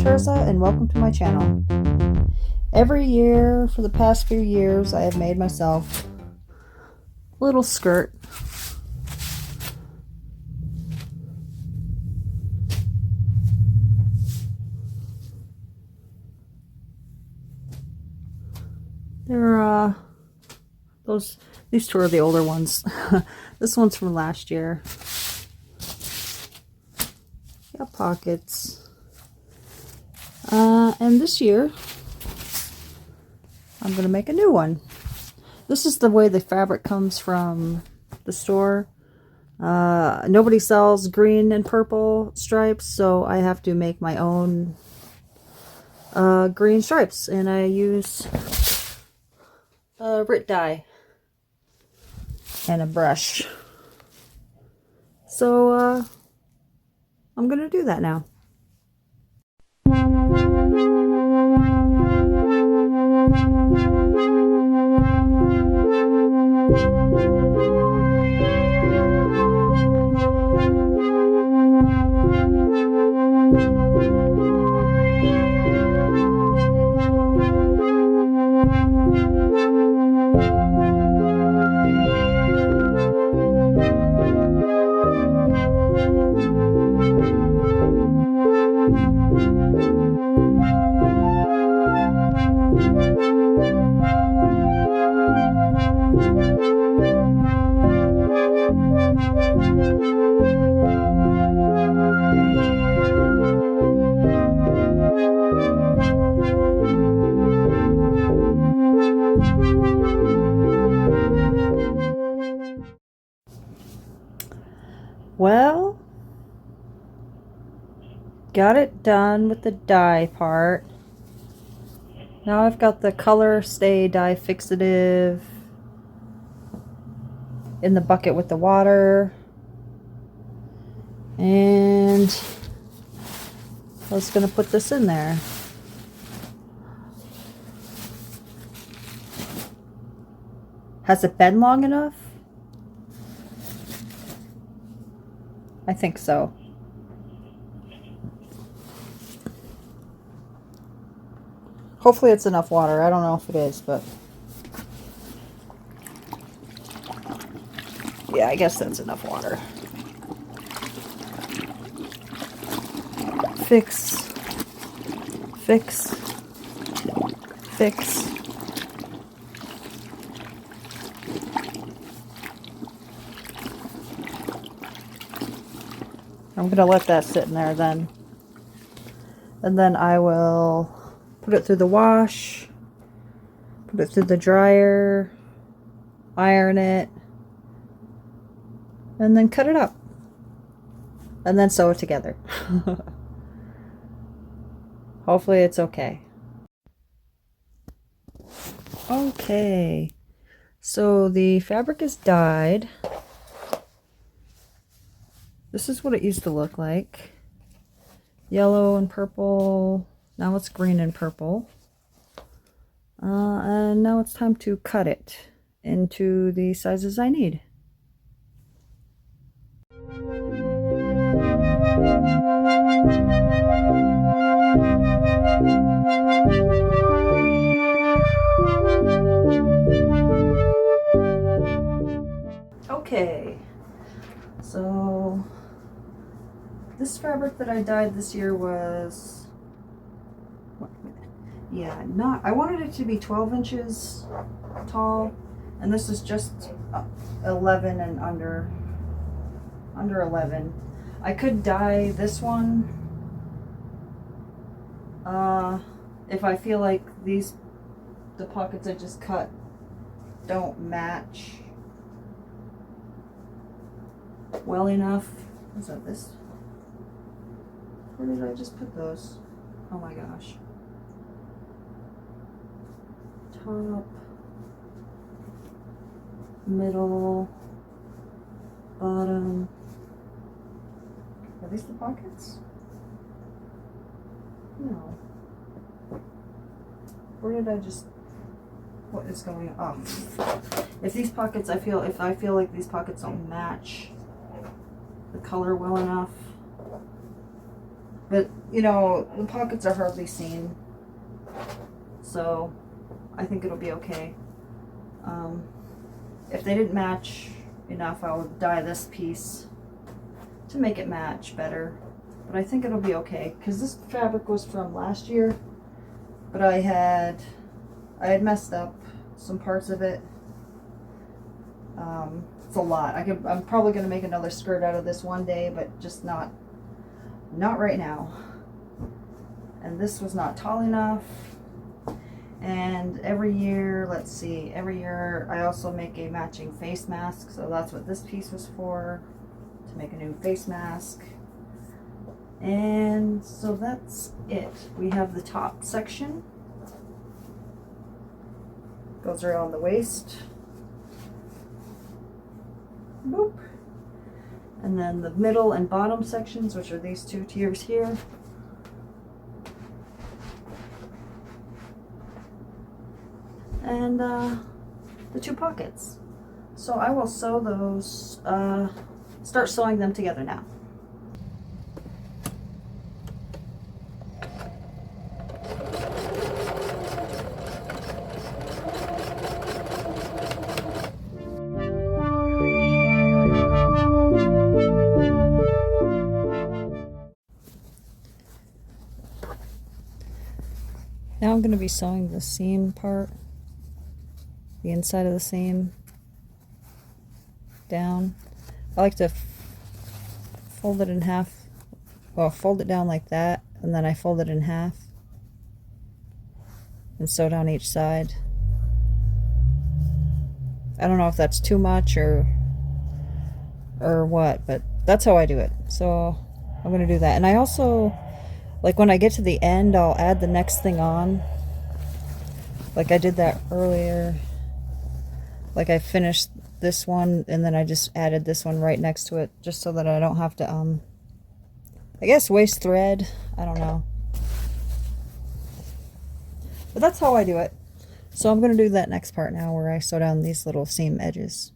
Teresa, and welcome to my channel. Every year for the past few years I have made myself a little skirt. These two are the older ones. This one's from last year. Got pockets. And this year I'm going to make a new one. This is the way the fabric comes from the store. Nobody sells green and purple stripes, so I have to make my own green stripes, and I use Rit dye and a brush. So I'm gonna do that now. Well, got it done with the dye part. Now I've got the color stay dye fixative in the bucket with the water, and I was going to put this in there. Has it been long enough? I think so. Hopefully it's enough water. I don't know if it is, but yeah, I guess that's enough water. Fix, fix, fix. I'm going to let that sit in there then. And then I will put it through the wash, put it through the dryer, iron it, and then cut it up. And then sew it together. Hopefully it's okay. Okay. So the fabric is dyed. This is what it used to look like. Yellow and purple. Now it's green and purple. And now it's time to cut it into the sizes I need. Okay, so this fabric that I dyed this year was, I wanted it to be 12 inches tall, and this is just 11 and under 11. I could dye this one if I feel like the pockets I just cut don't match well enough. Is that this? Where did I just put those? Oh my gosh. Top, middle, bottom. Are these the pockets? No. Where did I just... What is going on? If these pockets, if I feel like these pockets don't match the color well enough, But, you know, the pockets are hardly seen. So, I think it'll be okay. If they didn't match enough, I will dye this piece to make it match better. But I think it'll be okay, because this fabric was from last year. But I had messed up some parts of it. It's a lot. I'm probably going to make another skirt out of this one day, but just not right now. And this was not tall enough. And every year, let's see, every year I also make a matching face mask. So that's what this piece was for, to make a new face mask. And so that's it. We have the top section. Goes around the waist. Boop. And then the middle and bottom sections, which are these two tiers here. And the two pockets. So I will sew those, start sewing them together now. Now I'm going to be sewing the seam part, the inside of the seam down. I like to fold it in half, well, fold it down like that, and then I fold it in half and sew down each side. I don't know if that's too much or what, but that's how I do it. So I'm going to do that. And I also, like when I get to the end, I'll add the next thing on. Like I did that earlier. Like I finished this one and then I just added this one right next to it, just so that I don't have to, I guess waste thread. I don't know. But that's how I do it. So I'm going to do that next part now, where I sew down these little seam edges.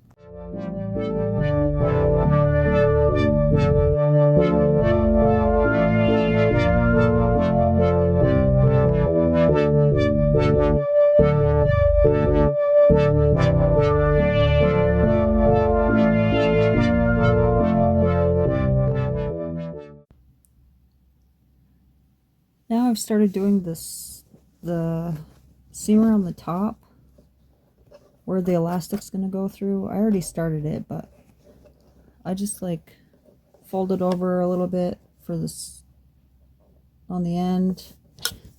Now I've started doing this, the seam around the top where the elastic's going to go through. I already started it, but I just like fold it over a little bit for this on the end.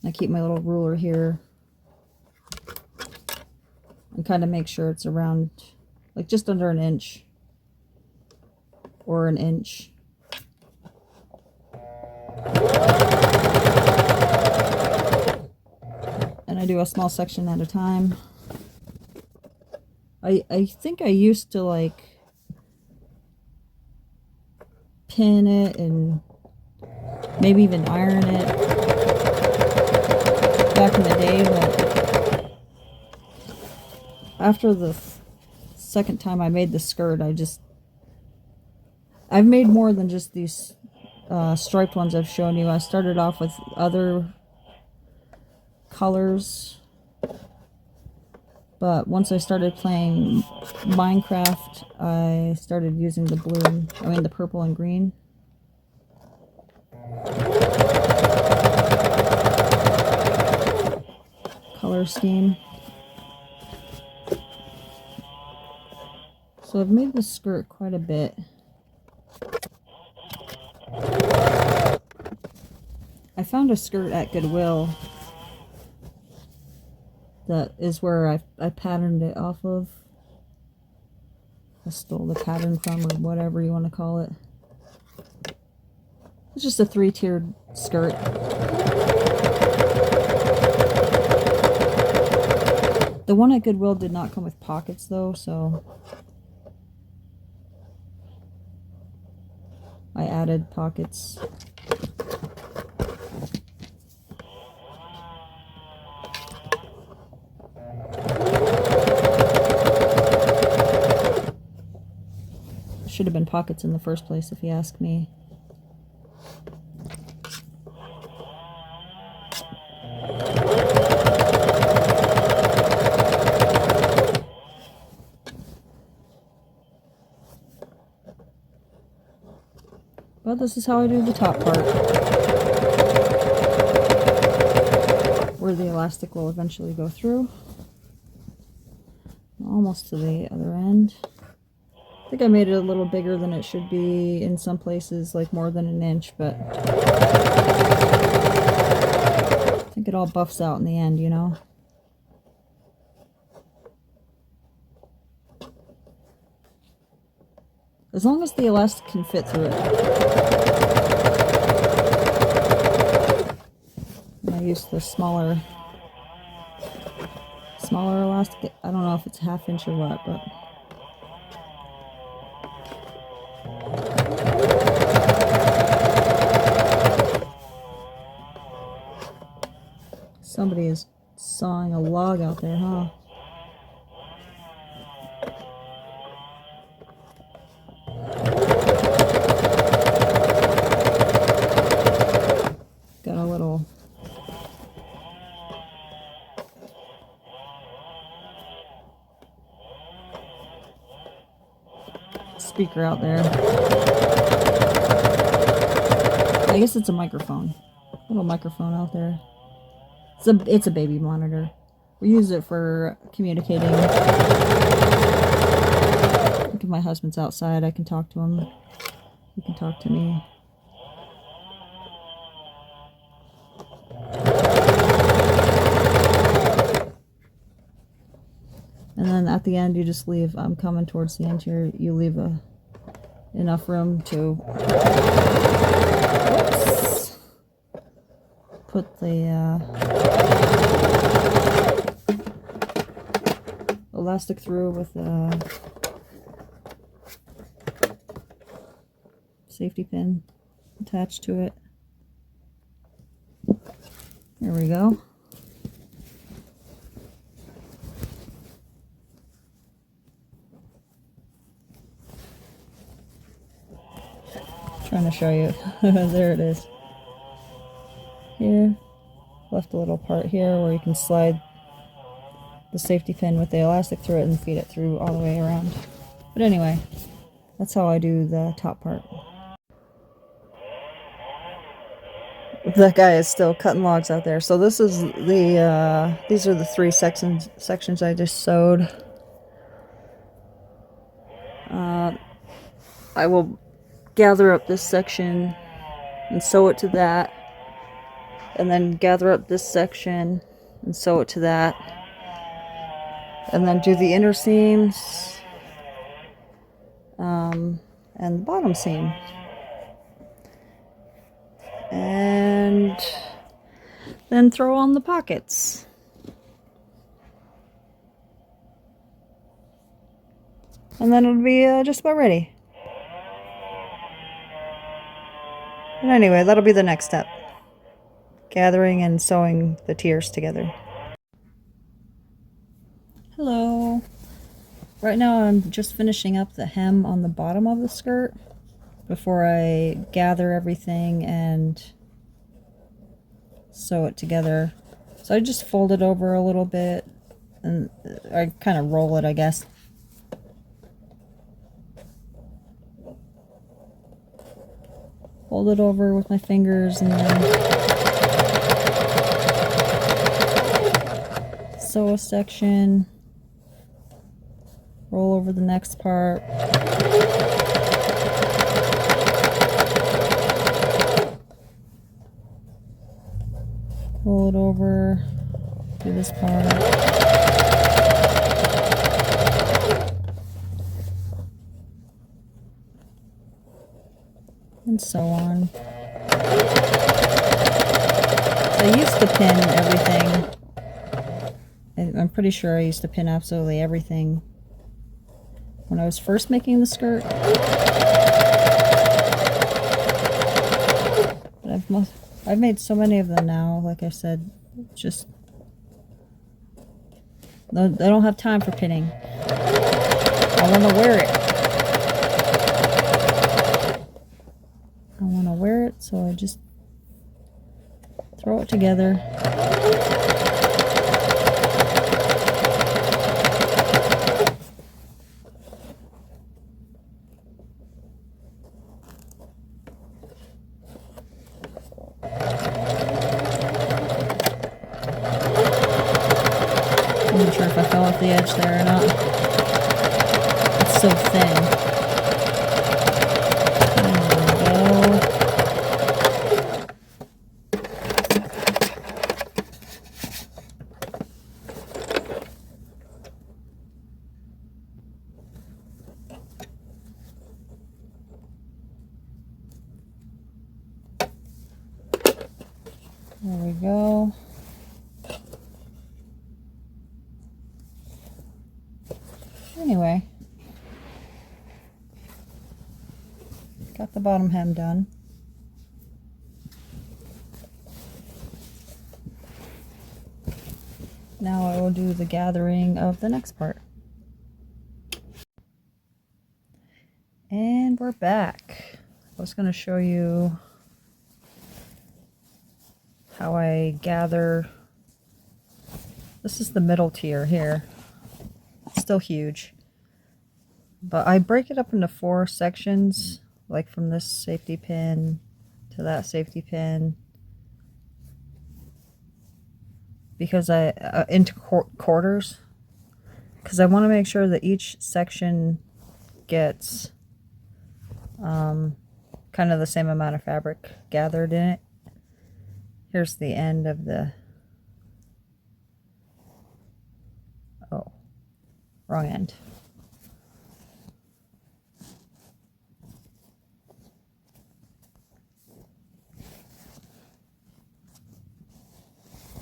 And I keep my little ruler here and kind of make sure it's around like just under an inch or an inch. And I do a small section at a time. I think I used to like pin it and maybe even iron it back in the day, but after the second time I made the skirt, I've made more than just these striped ones I've shown you. I started off with other colors, but once I started playing Minecraft, I started using the the purple and green. Color scheme. So I've made the skirt quite a bit. I found a skirt at Goodwill that is where I patterned it off of. I stole the pattern from, or whatever you want to call it. It's just a 3-tiered skirt. The one at Goodwill did not come with pockets though, so I added pockets. Should have been pockets in the first place, if you ask me. But this is how I do the top part, where the elastic will eventually go through. Almost to the other end. I think I made it a little bigger than it should be in some places, like more than an inch, but I think it all buffs out in the end, you know? As long as the elastic can fit through it. And I use the smaller elastic. I don't know if it's a ½ inch or what, but somebody is sawing a log out there, huh? Got a little speaker out there. I guess it's a microphone. Little microphone out there. It's a baby monitor. We use it for communicating. Like if my husband's outside, I can talk to him. He can talk to me. And then at the end, you just leave, I'm coming towards the end here, you leave enough room to put the elastic through with a safety pin attached to it. There we go. Trying to show you. There it is. Here, left a little part here where you can slide the safety pin with the elastic through it and feed it through all the way around. But anyway, that's how I do the top part. That guy is still cutting logs out there. So this is the these are the 3 sections I just sewed. I will gather up this section and sew it to that, and then gather up this section and sew it to that, and then do the inner seams and the bottom seam, and then throw on the pockets. And then it'll be just about ready. But anyway, that'll be the next step. Gathering and sewing the tiers together. Hello. Right now I'm just finishing up the hem on the bottom of the skirt before I gather everything and sew it together. So I just fold it over a little bit and I kind of roll it, I guess. Fold it over with my fingers and then sew a section, roll over the next part, roll it over, do this part, and so on. So I used to pin everything. I'm pretty sure I used to pin absolutely everything when I was first making the skirt. But I've made so many of them now, like I said, just I don't have time for pinning. I want to wear it. I want to wear it, so I just Throw it together. I'm not sure if I fell off the edge there or not. It's so thin. There we go. Anyway, got the bottom hem done. Now I will do the gathering of the next part. And we're back. I was going to show you how I gather. This is the middle tier here. It's still huge. But I break it up into 4 sections, like from this safety pin to that safety pin. Because into quarters. Because I want to make sure that each section gets kind of the same amount of fabric gathered in it. Here's the end of the, oh, wrong end.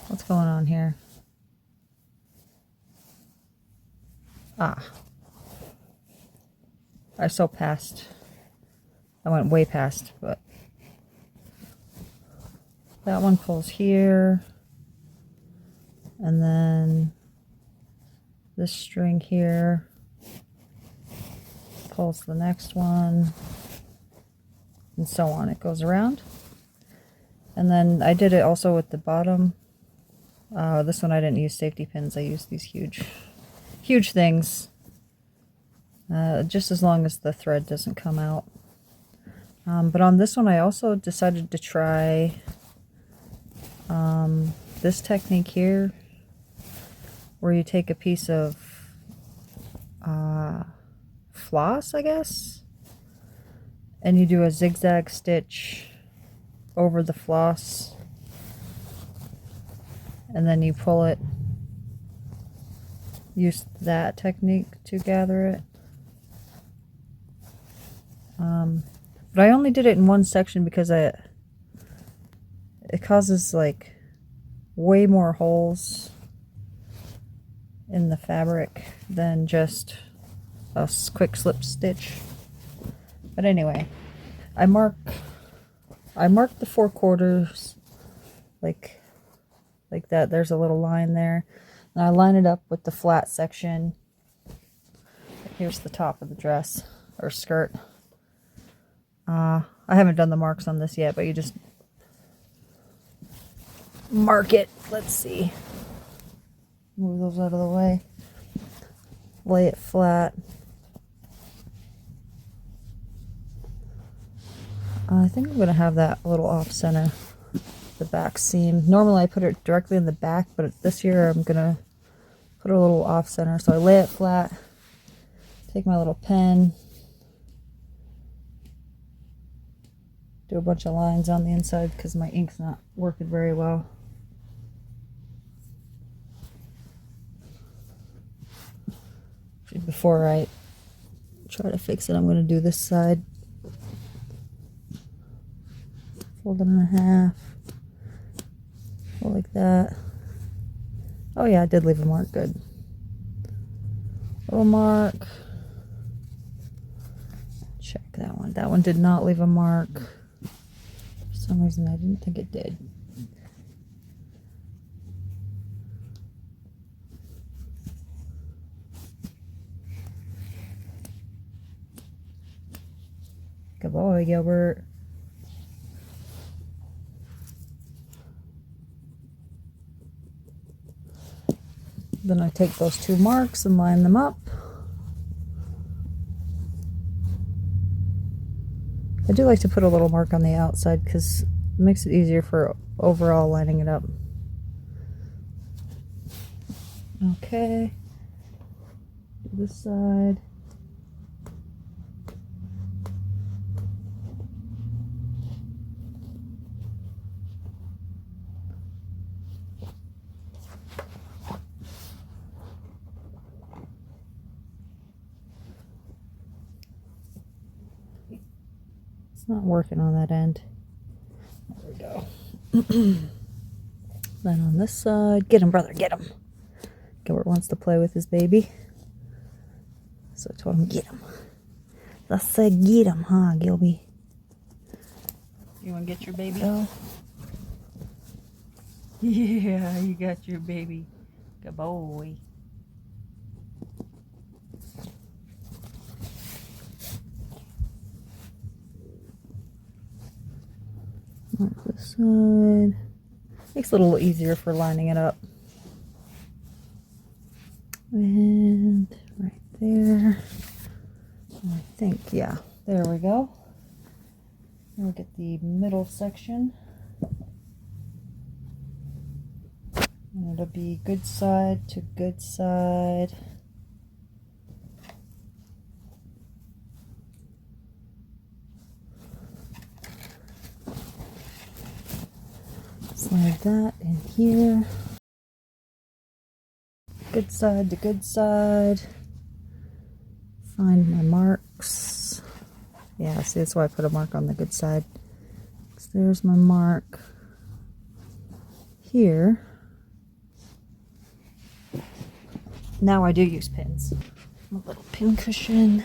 What's going on here? Ah. I went way past, but that one pulls here, and then this string here pulls the next one, and so on. It goes around. And then I did it also with the bottom. This one I didn't use safety pins. I used these huge things, just as long as the thread doesn't come out. But on this one I also decided to try this technique here, where you take a piece of floss, I guess, and you do a zigzag stitch over the floss, and then you pull it. Use that technique to gather it. But I only did it in one section because it causes like way more holes in the fabric than just a quick slip stitch. But anyway, I mark the 4 quarters like that. There's a little line there, and I line it up with the flat section. Here's the top of the dress or skirt. I haven't done the marks on this yet, but you just mark it. Let's see. Move those out of the way. Lay it flat. I think I'm going to have that a little off center, the back seam. Normally I put it directly in the back, but this year I'm going to put it a little off center. So I lay it flat, take my little pen, do a bunch of lines on the inside because my ink's not working very well. Before I try to fix it, I'm going to do this side. Fold it in half. Go like that. Oh yeah, I did leave a mark. Good. Little mark. Check that one. That one did not leave a mark. For some reason I didn't think it did. Good boy, Gilbert. Then I take those 2 marks and line them up. I do like to put a little mark on the outside because it makes it easier for overall lining it up. Okay, this side. It's not working on that end. There we go. Then on this side, get him, brother, get him. Gilbert wants to play with his baby, so I told him, get him. I said, get him, huh, Gilby? You want to get your baby? Oh. Yeah, you got your baby. Good boy. Mark this side. Makes it a little easier for lining it up. And right there. I think, yeah, there we go. We'll get the middle section. And it'll be good side to good side. Slide that in here. Good side to good side. Find my marks. Yeah, see, that's why I put a mark on the good side. So there's my mark here. Now I do use pins. A little pin cushion.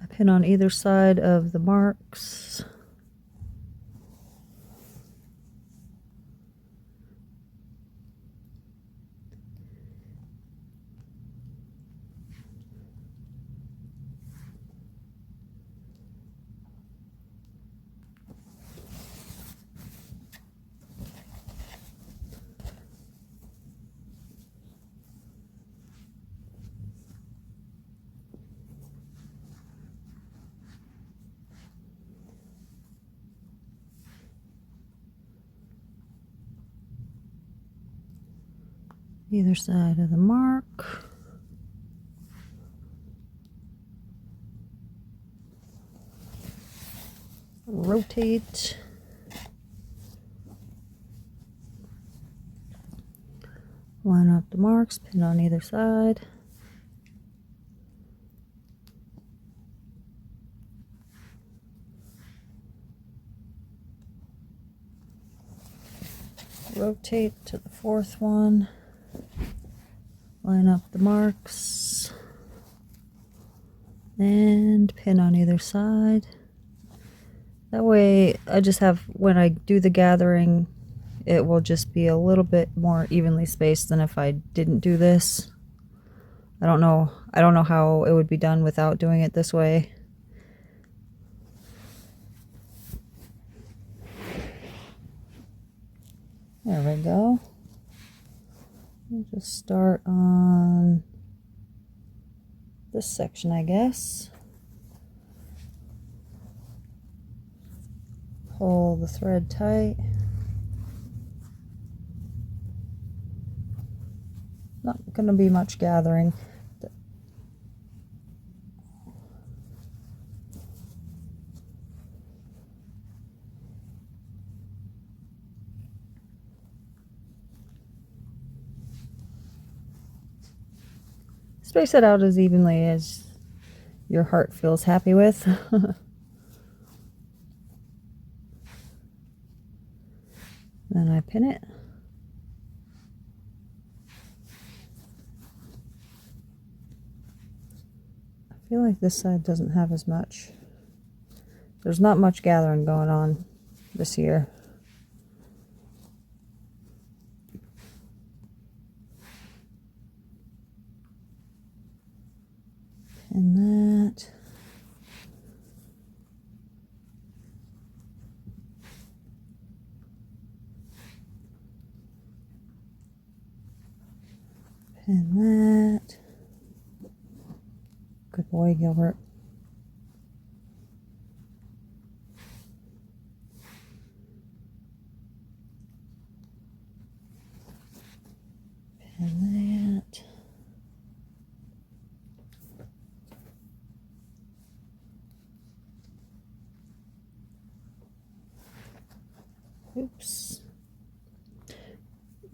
I pin on either side of the marks. Either side of the mark. Rotate. Line up the marks, pin on either side. Rotate to the 4th one. Line up the marks. And pin on either side. That way, I just have, when I do the gathering, it will just be a little bit more evenly spaced than if I didn't do this. I don't know how it would be done without doing it this way. There we go. We'll just start on this section, I guess. Pull the thread tight. Not going to be much gathering. Space it out as evenly as your heart feels happy with. Then I pin it. I feel like this side doesn't have as much. There's not much gathering going on this year. Pin that. Pin that. Good boy, Gilbert. Pin that. Oops.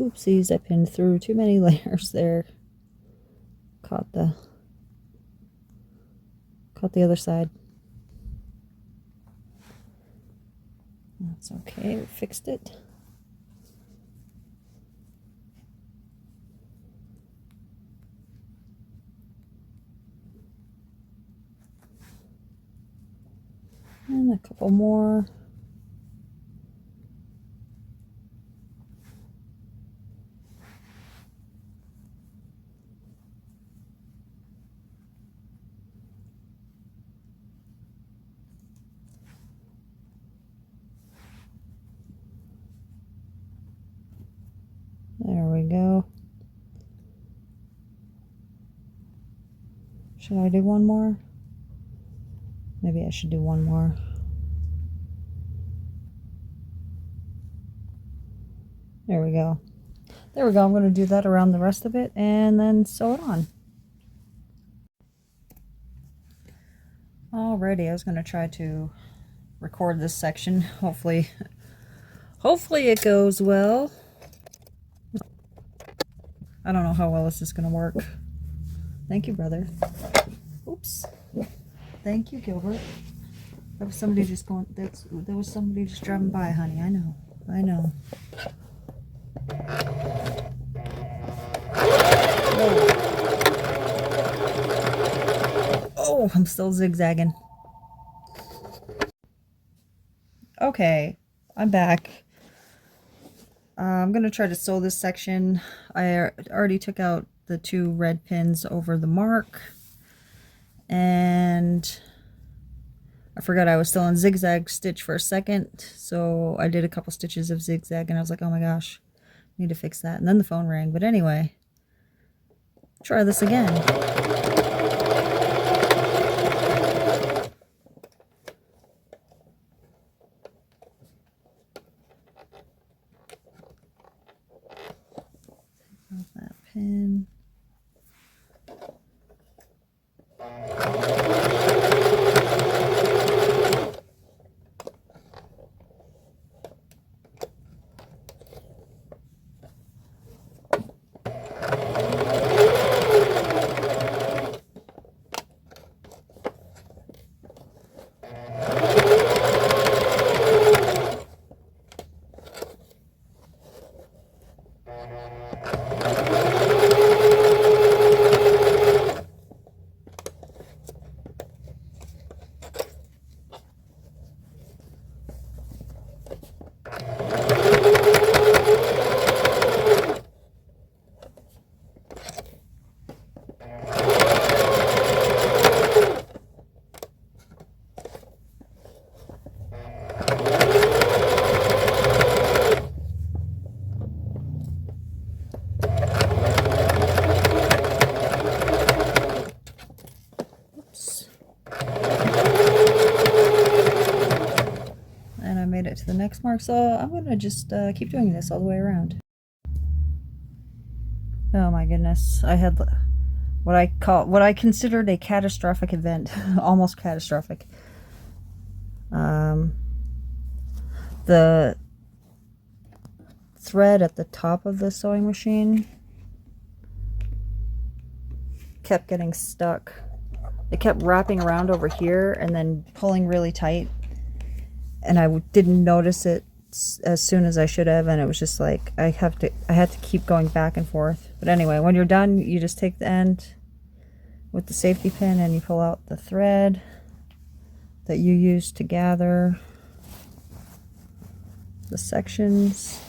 Oopsies, I pinned through too many layers there. Caught the other side. That's okay, we fixed it. And a couple more. There we go. Should I do one more? Maybe I should do one more. There we go. There we go. I'm going to do that around the rest of it and then sew it on. Alrighty, I was going to try to record this section. Hopefully it goes well. I don't know how well this is going to work. Thank you, brother. Oops. Thank you, Gilbert. That was somebody just going. There was somebody just driving by, honey. I know. I know. Oh, I'm still zigzagging. Okay, I'm back. I'm gonna try to sew this section. I already took out the 2 red pins over the mark, and I forgot I was still in zigzag stitch for a second, so I did a couple stitches of zigzag and I was like, oh my gosh, I need to fix that. And then the phone rang. But anyway, try this again. That pin. It to the next mark, so I'm gonna just keep doing this all the way around. Oh my goodness, I had what I considered a catastrophic event. Almost catastrophic. The thread at the top of the sewing machine kept getting stuck. It kept wrapping around over here and then pulling really tight, and I didn't notice it as soon as I should have, and it was just like I had to keep going back and forth. But anyway, when you're done, you just take the end with the safety pin and you pull out the thread that you use to gather the sections.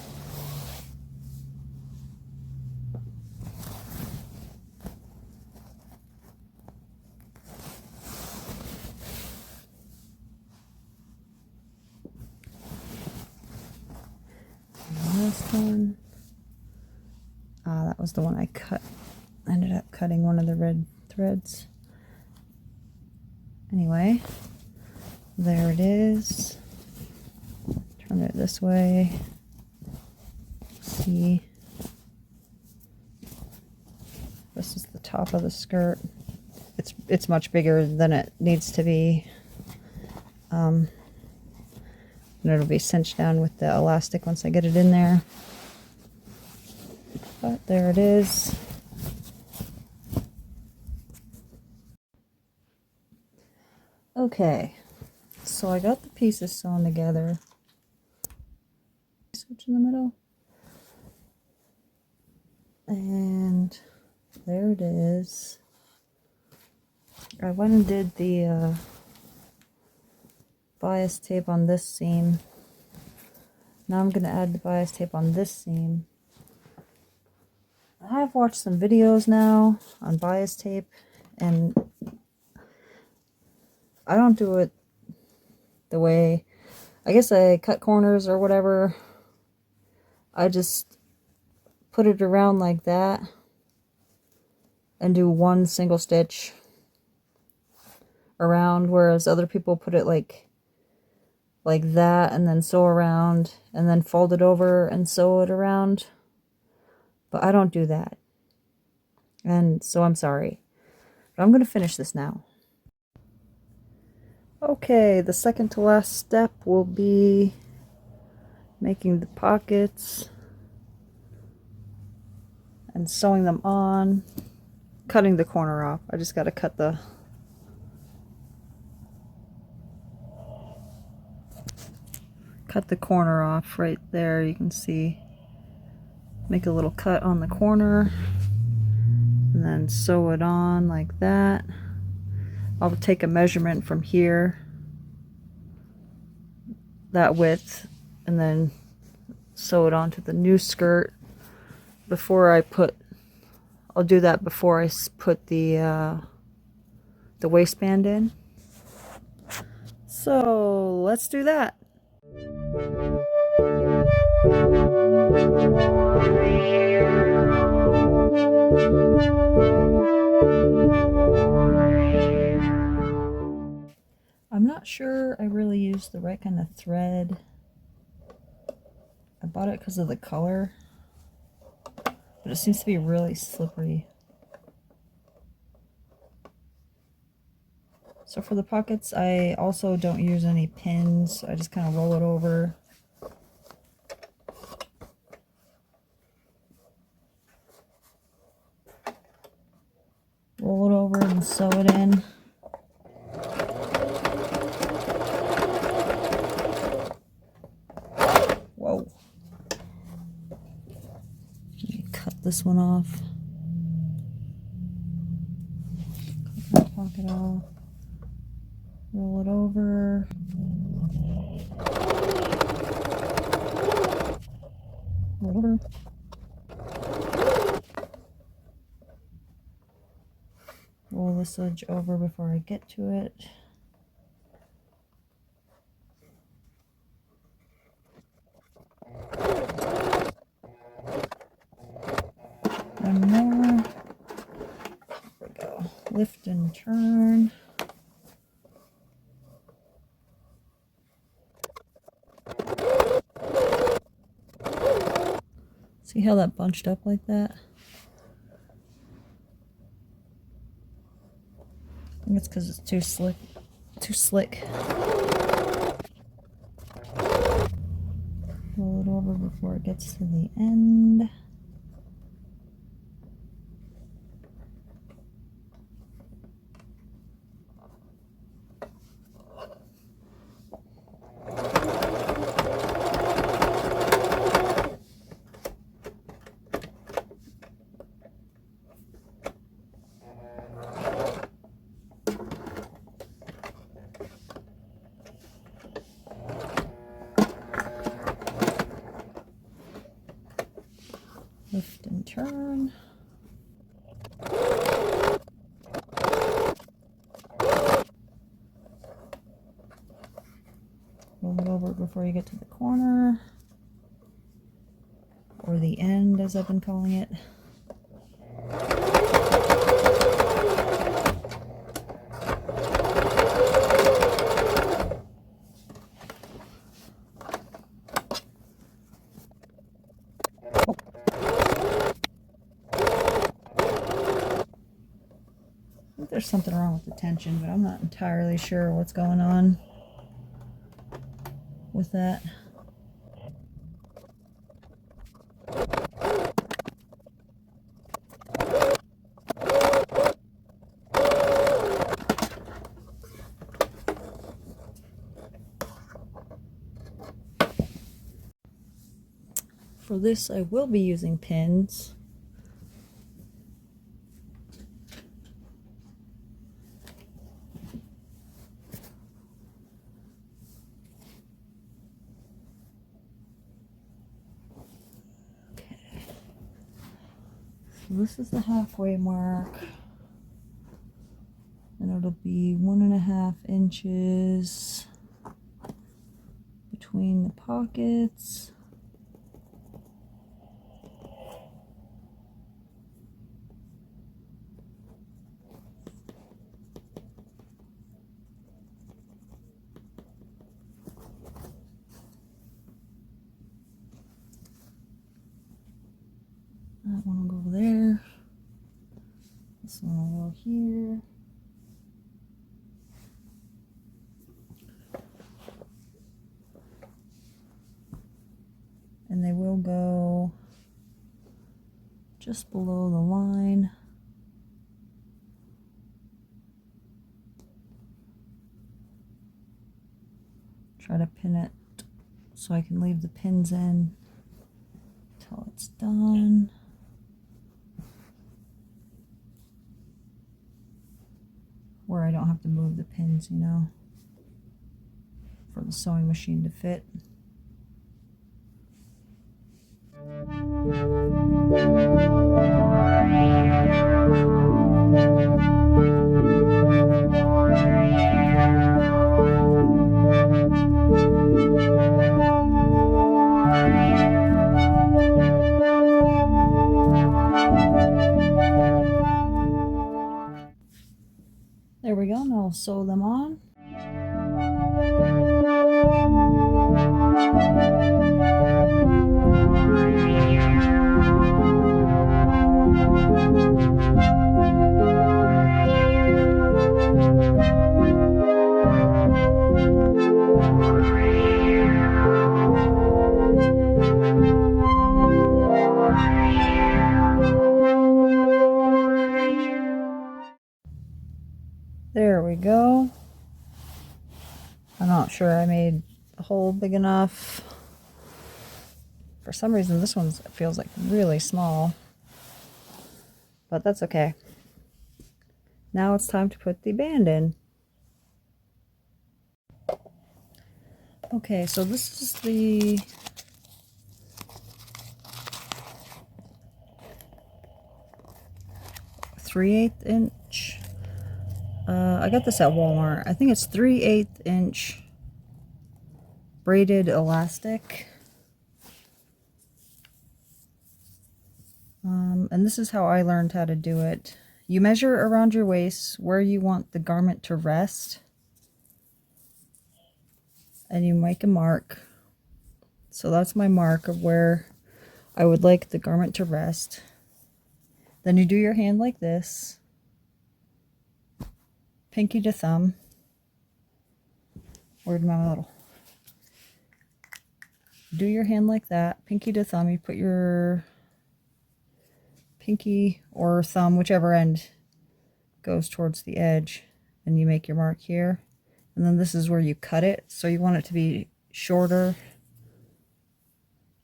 Last one. That was the one I cut I ended up cutting one of the red threads. Anyway, there it is. Turn it this way. See, this is the top of the skirt. It's much bigger than it needs to be. And it'll be cinched down with the elastic once I get it in there. But there it is. Okay, so I got the pieces sewn together. Switch in the middle. And there it is. I went and did the bias tape on this seam. Now I'm going to add the bias tape on this seam. I have watched some videos now on bias tape, and I don't do it the way, I guess I cut corners or whatever. I just put it around like that and do one single stitch around, whereas other people put it like that and then sew around and then fold it over and sew it around. But I don't do that, and so I'm sorry, but I'm going to finish this now. Okay, the second to last step will be making the pockets and sewing them on, cutting the corner off. I just got to cut the corner off right there. You can see, make a little cut on the corner and then sew it on like that. I'll take a measurement from here, that width, and then sew it onto the new skirt before I put, I'll do that before I put the waistband in. So let's do that. I'm not sure I really used the right kind of thread. I bought it because of the color, but it seems to be really slippery. So for the pockets, I also don't use any pins. I just kind of roll it over. Roll it over and sew it in. Whoa. Let me cut this one off. Cut that pocket off. Roll it over. Roll over. Roll this edge over before I get to it. One more. There we go. Lift and turn. See how that bunched up like that? I think it's because it's too slick. Roll it over before it gets to the end. Lift and turn. Roll it over before you get to the corner, or the end as I've been calling it. think there's something wrong with the tension, but I'm not entirely sure what's going on with that. For this, I will be using pins. Okay. So this is the halfway mark. And it'll be 1.5 inches between the pockets. That one will go there. This one will go here. And they will go just below the line. Try to pin it so I can leave the pins in until it's done. Where I don't have to move the pins, you know, for the sewing machine to fit. There we go, now I'll sew them on. There we go. I'm not sure I made the hole big enough. For some reason this one feels like really small, but that's okay. Now it's time to put the band in. Okay, so this is the ¾ inch. I got this at Walmart. I think it's 3/8 inch braided elastic. And this is how I learned how to do it. You measure around your waist where you want the garment to rest, and you make a mark. So that's my mark of where I would like the garment to rest. Then you do your hand like this, pinky to thumb. Where'd my little? Do your hand like that, pinky to thumb. You put your pinky or thumb, whichever end goes towards the edge, and you make your mark here. And then this is where you cut it. So you want it to be shorter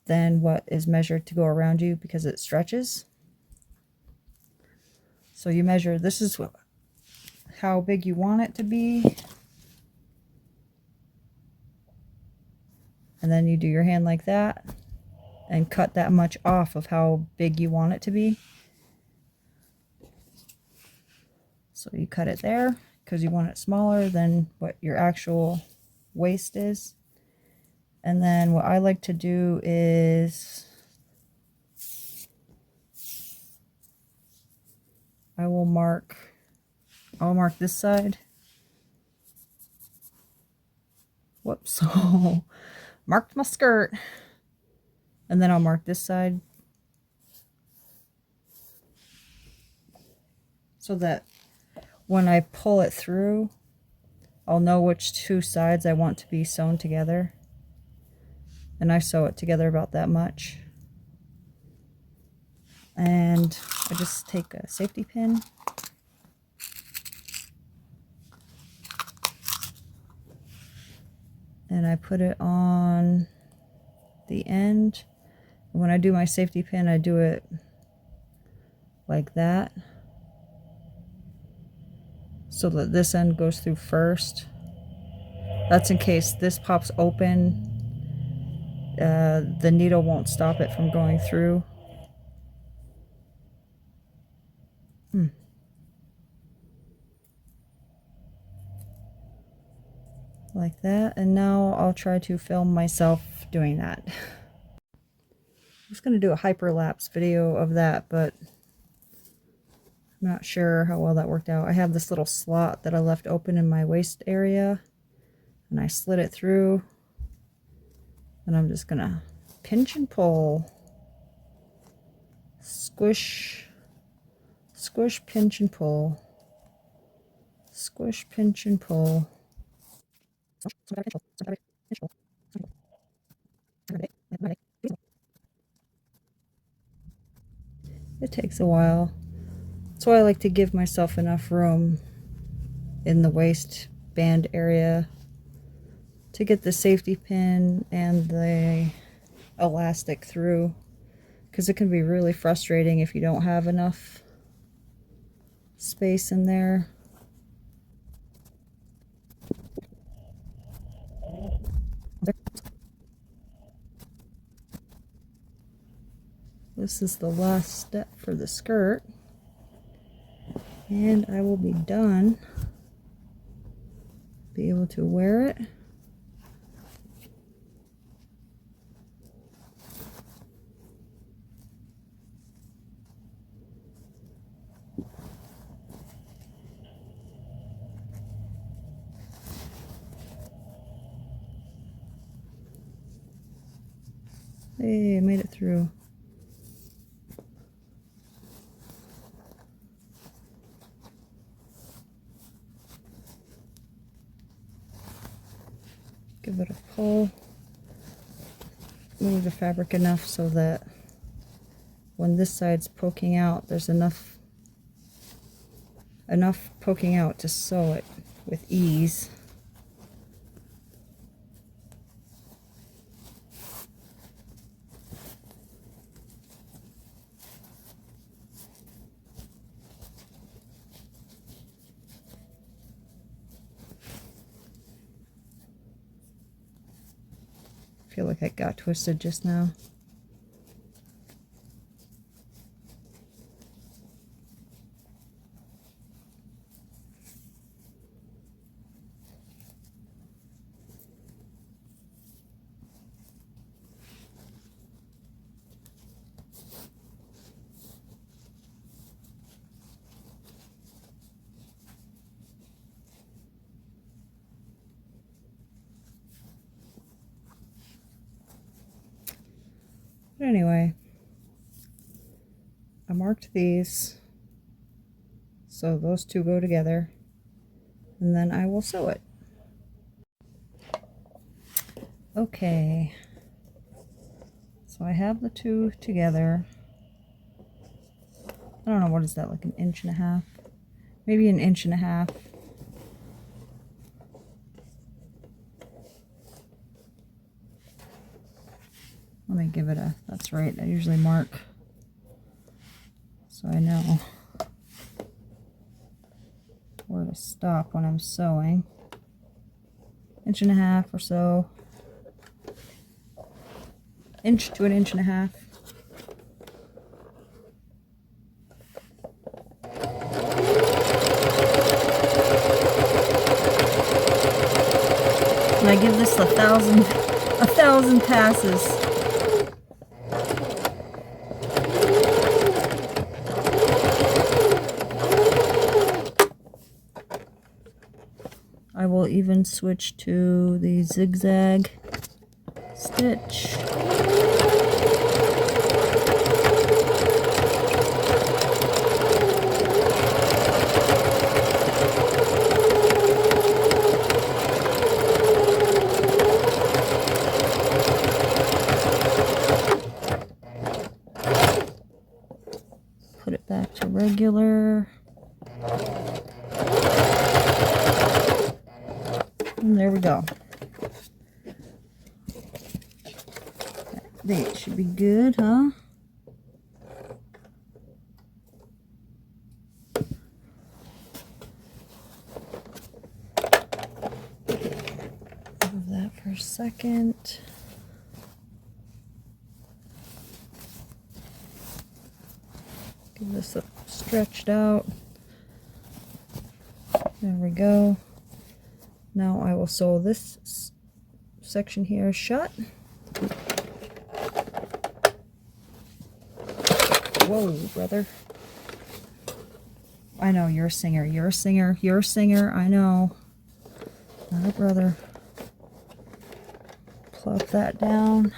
than what is measured to go around you because it stretches. So you measure, this is how big you want it to be. And then you do your hand like that and cut that much off of how big you want it to be. So you cut it there because you want it smaller than what your actual waist is. And then what I like to do is I'll mark this side. Whoops. Marked my skirt. And then I'll mark this side so that when I pull it through, I'll know which two sides I want to be sewn together. And I sew it together about that much. And I just take a safety pin and I put it on the end. When I do my safety pin, I do it like that, so that this end goes through first. That's in case this pops open, the needle won't stop it from going through. Like that. And now I'll try to film myself doing that. I'm just going to do a hyperlapse video of that, but I'm not sure how well that worked out. I have this little slot that I left open in my waist area, and I slid it through, and I'm just going to pinch and pull. Squish, squish, pinch and pull. Squish, pinch and pull. It takes a while. That's why I like to give myself enough room in the waistband area to get the safety pin and the elastic through, because it can be really frustrating if you don't have enough space in there. This is the last step for the skirt, and I will be done. Be able to wear it. Hey, I made it through. Give it a pull. Move the fabric enough so that when this side's poking out, there's enough poking out to sew it with ease. I feel like I got twisted just now. But anyway, I marked these so those two go together, and then I will sew it. Okay, so I have the two together. I don't know, what is that, like 1.5 inches? Maybe 1.5 inches. Let me give it a, that's right, I usually mark so I know where to stop when I'm sewing. 1.5 inches or so. Inch to 1.5 inches. And I give this 1,000 passes. I will even switch to the zigzag stitch. regular. And there we go. I think it should be good, huh? Move that for a second. Give this a stretched out. There we go. Now I will sew this section here shut. Whoa, brother. I know, you're a singer. You're a singer. You're a singer. I know. Not a brother. Plop that down.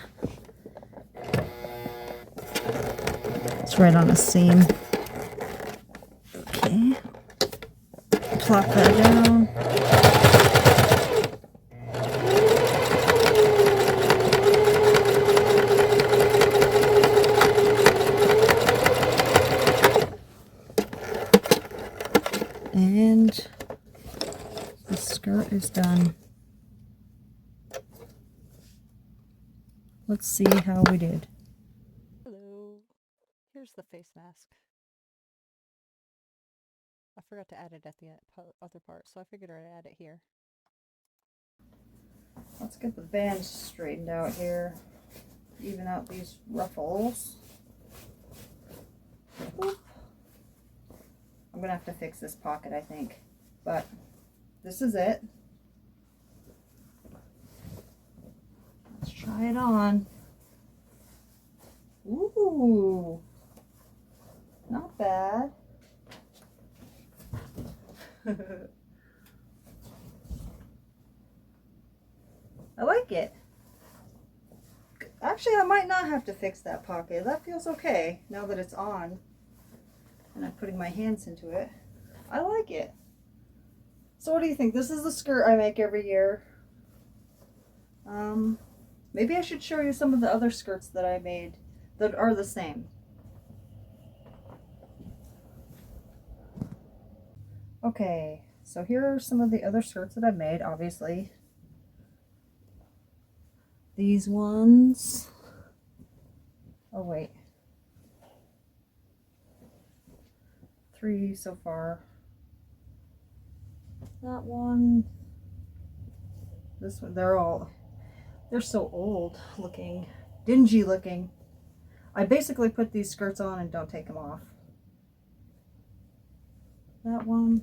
It's right on the seam. Okay. Plop that down. And the skirt is done. Let's see how we did. Hello. Here's the face mask. I forgot to add it at the other part, so I figured I'd add it here. Let's get the band straightened out here. Even out these ruffles. Oop. I'm gonna have to fix this pocket, I think, but this is it. Let's try it on. Ooh, not bad. I like it. Actually, I might not have to fix that pocket. That feels okay now that it's on. And I'm putting my hands into it. I like it. So what do you think? This is the skirt I make every year. Maybe I should show you some of the other skirts that I made that are the same. Okay, so here are some of the other skirts that I've made, obviously. These ones. Oh wait. 3 so far. That one. This one. They're so old looking. Dingy looking. I basically put these skirts on and don't take them off. That one.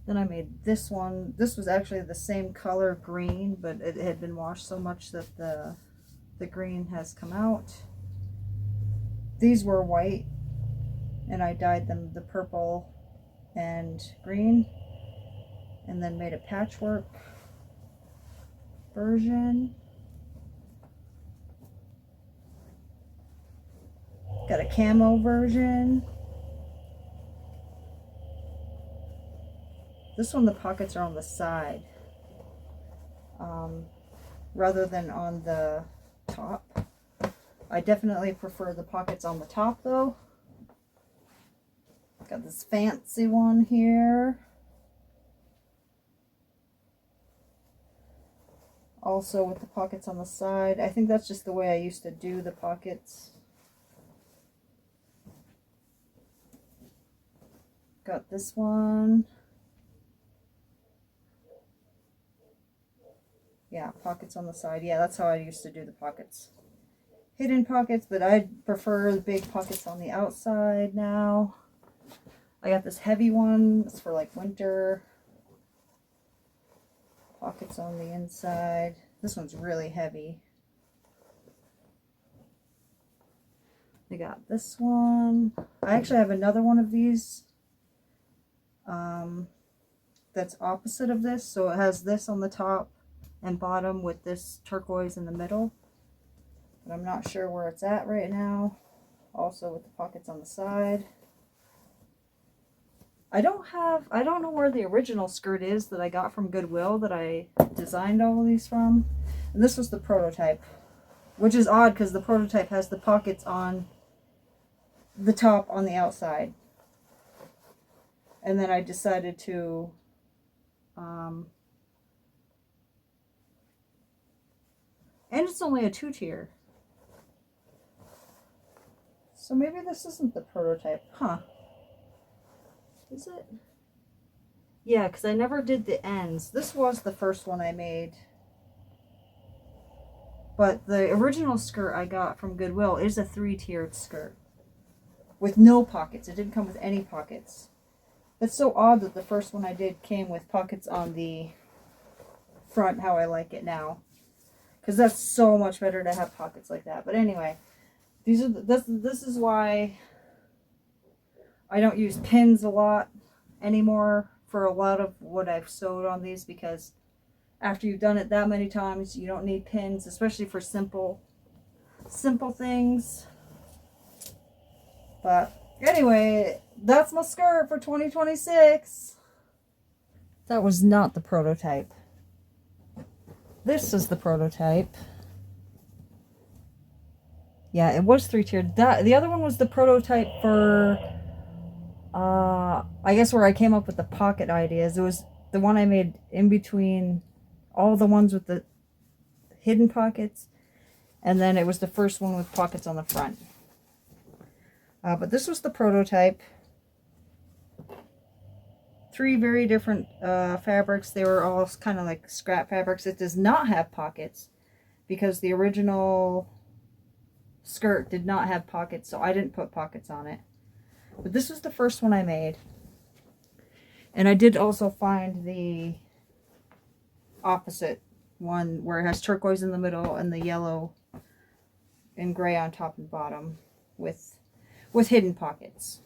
Then I made this one. This was actually the same color green, but it had been washed so much that the green has come out. These were white, and I dyed them the purple and green, and then made a patchwork version. Got a camo version. This one, the pockets are on the side rather than on the top. I definitely prefer the pockets on the top though. Got this fancy one here. Also with the pockets on the side. I think that's just the way I used to do the pockets. Got this one. Yeah, pockets on the side. Yeah, that's how I used to do the pockets. Hidden pockets, but I prefer the big pockets on the outside now. I got this heavy one. It's for like winter. Pockets on the inside. This one's really heavy. I got this one. I actually have another one of these that's opposite of this. So it has this on the top and bottom with this turquoise in the middle. But I'm not sure where it's at right now. Also with the pockets on the side. I don't know where the original skirt is that I got from Goodwill that I designed all of these from. And this was the prototype, which is odd because the prototype has the pockets on the top on the outside. And then I decided to and it's only a 2-tier. So maybe this isn't the prototype. Huh. Is it? Yeah, because I never did the ends. This was the first one I made. But the original skirt I got from Goodwill is a 3-tiered skirt. With no pockets. It didn't come with any pockets. It's so odd that the first one I did came with pockets on the front, how I like it now. Because that's so much better to have pockets like that. But anyway, these are this is why I don't use pins a lot anymore for a lot of what I've sewed on these, because after you've done it that many times, you don't need pins, especially for simple things. But anyway, that's my skirt for 2026. That was not the prototype. This is the prototype. Yeah, it was 3-tiered. The other one was the prototype for, I guess where I came up with the pocket ideas. It was the one I made in between all the ones with the hidden pockets. And then it was the first one with pockets on the front. But this was the prototype. 3 very different fabrics. They were all kind of like scrap fabrics. It does not have pockets because the original skirt did not have pockets, so I didn't put pockets on it. But this was the first one I made. And I did also find the opposite one where it has turquoise in the middle and the yellow and gray on top and bottom with hidden pockets.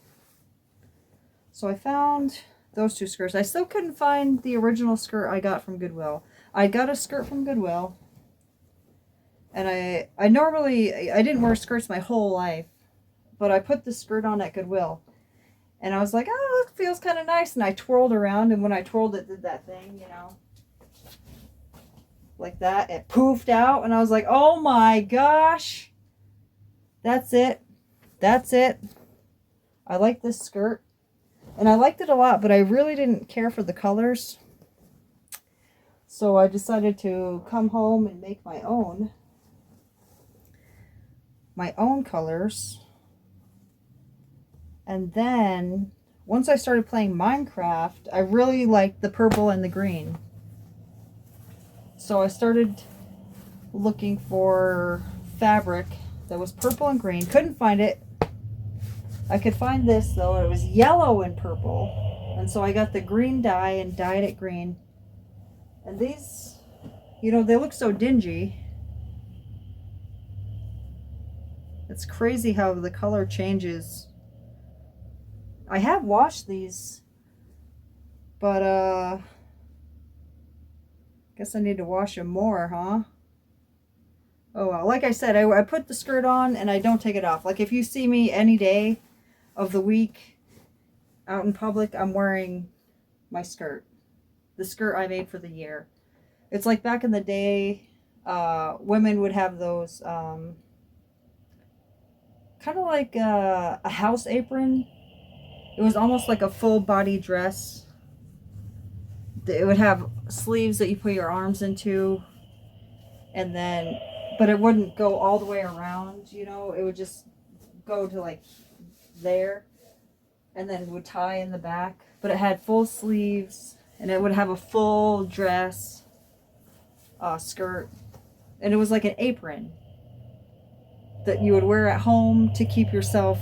So I found those 2 skirts. I still couldn't find the original skirt I got from Goodwill. I got a skirt from Goodwill, and I didn't wear skirts my whole life, but I put the skirt on at Goodwill, and I was like, oh, it feels kind of nice, and I twirled around, and when I twirled it did that thing, you know, like that. It poofed out, and I was like, oh my gosh, that's it. That's it. I like this skirt. And I liked it a lot, but I really didn't care for the colors. So I decided to come home and make my own colors. And then, once I started playing Minecraft, I really liked the purple and the green. So I started looking for fabric that was purple and green. Couldn't find it. I could find this though. It was yellow and purple. And so I got the green dye and dyed it green. And these, you know, they look so dingy. It's crazy how the color changes. I have washed these, but guess I need to wash them more, huh? Oh well, like I said, I put the skirt on and I don't take it off. Like if you see me any day of the week out in public, I'm wearing my skirt. The skirt I made for the year. It's like back in the day, women would have those kind of like a house apron. It was almost like a full body dress. It would have sleeves that you put your arms into, and then, but it wouldn't go all the way around, you know, it would just go to like there, and then would tie in the back. But it had full sleeves, and it would have a full dress skirt, and it was like an apron that you would wear at home to keep yourself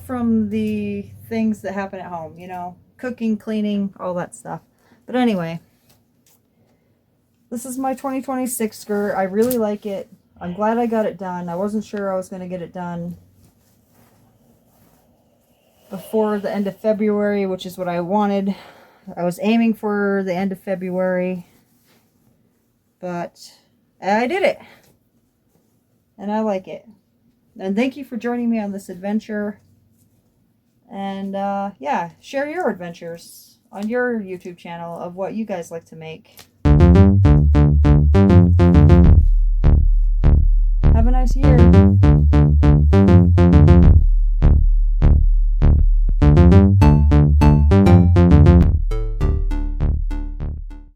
from the things that happen at home, you know, cooking, cleaning, all that stuff. But anyway, this is my 2026 skirt. I really like it. I'm glad I got it done. I wasn't sure I was going to get it done before the end of February, which is what I wanted. I was aiming for the end of February, but I did it. And I like it. And thank you for joining me on this adventure. And yeah, share your adventures on your YouTube channel of what you guys like to make. Have a nice year.